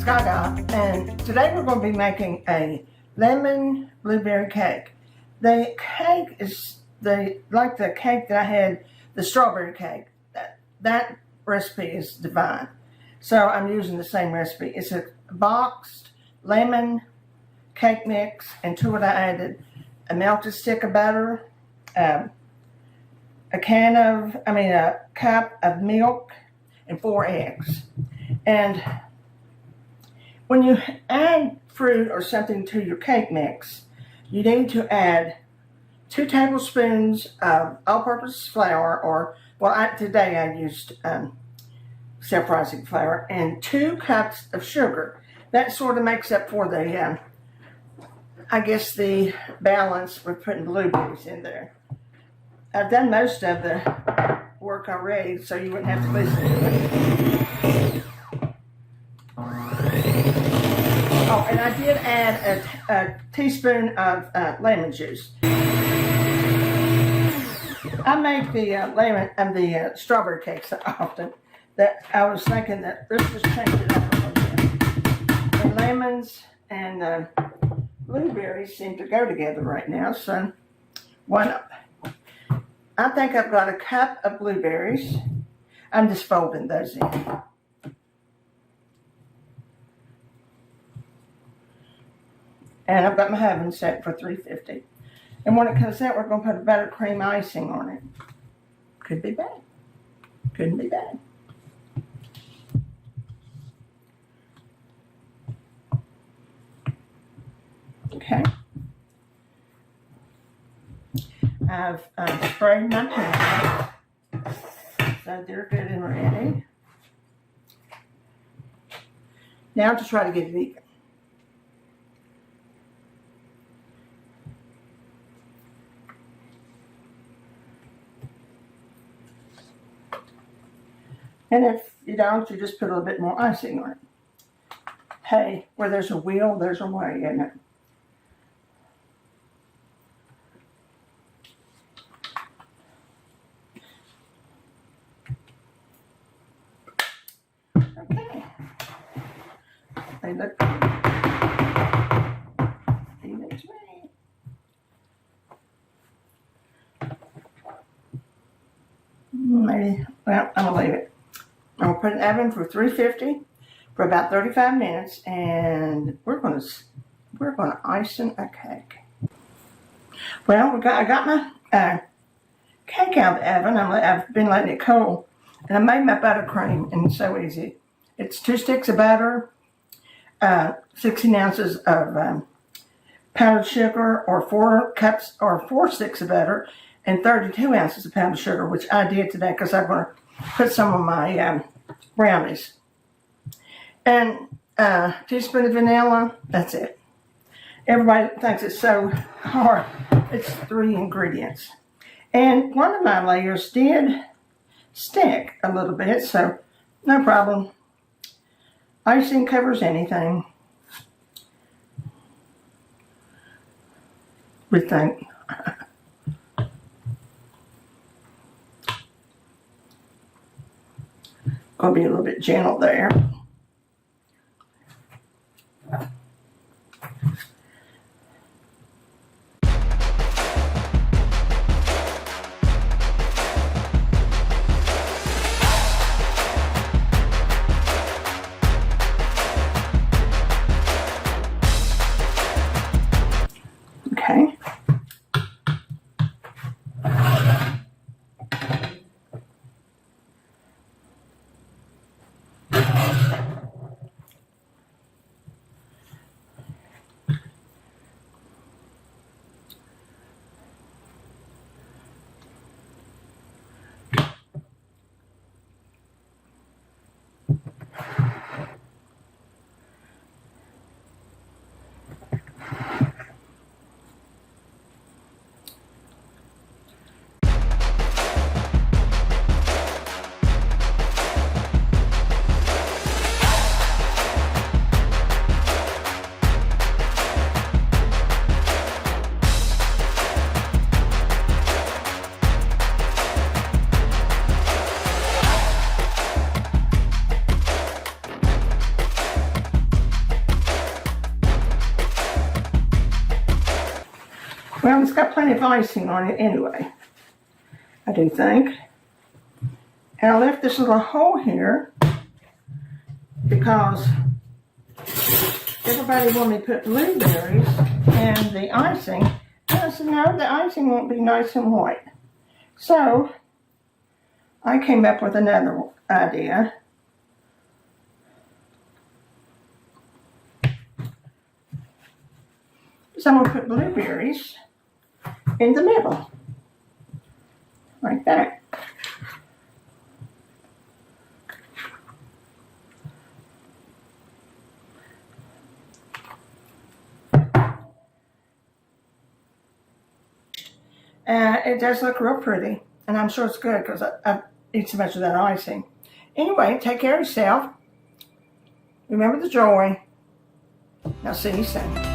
Gaga, and today we're going to be making a lemon blueberry cake. The cake is like the cake that I had, the strawberry cake. That recipe is divine. So I'm using the same recipe. It's a boxed lemon cake mix, and to it I added a melted stick of butter, a cup of milk, and 4 eggs. And when you add fruit or something to your cake mix, you need to add 2 tablespoons of all-purpose flour, or today I used self-rising flour, and 2 cups of sugar. That sort of makes up for the, the balance with putting blueberries in there. I've done most of the work already, so you wouldn't have to listen to it. Oh, and I did add a teaspoon of lemon juice. I make the strawberry cakes so often that I was thinking that let's just change it up a little bit. The lemons and blueberries seem to go together right now, so why not? I think I've got a cup of blueberries. I'm just folding those in. And I've got my oven set for 350. And when it comes out, we're going to put a buttercream icing on it. Could be bad. Couldn't be bad. Okay. I've sprayed my pan, so they're good and ready. Now to try to get it even. And if you don't, you just put a little bit more icing on it. Hey, where there's a will, there's a way, isn't it? Okay. They look even to me. Maybe, well, I'm going to leave it. I'm going to put it in the oven for 350 for about 35 minutes, and we're going to icing a cake. Well, I got my cake out of the oven. I've been letting it cool, and I made my buttercream, and it's so easy. It's 2 sticks of butter, 16 ounces of powdered sugar, or 4 sticks of butter, and 32 ounces of powdered sugar, which I did today because I'm going to put some of my brownies. And a teaspoon of vanilla, that's it. Everybody thinks it's so hard. It's 3 ingredients. And one of my layers did stick a little bit, so no problem. Icing covers anything, we think. Gonna be a little bit gentle there. Okay. Well, it's got plenty of icing on it anyway, I do think. And I left this little hole here because everybody wanted me to put blueberries in the icing. And I said, no, the icing won't be nice and white. So I came up with another idea. So I'm going to put blueberries in the middle, like that. It does look real pretty, and I'm sure it's good because I eat so much of that icing. Anyway, take care of yourself. Remember the joy. Now see you soon.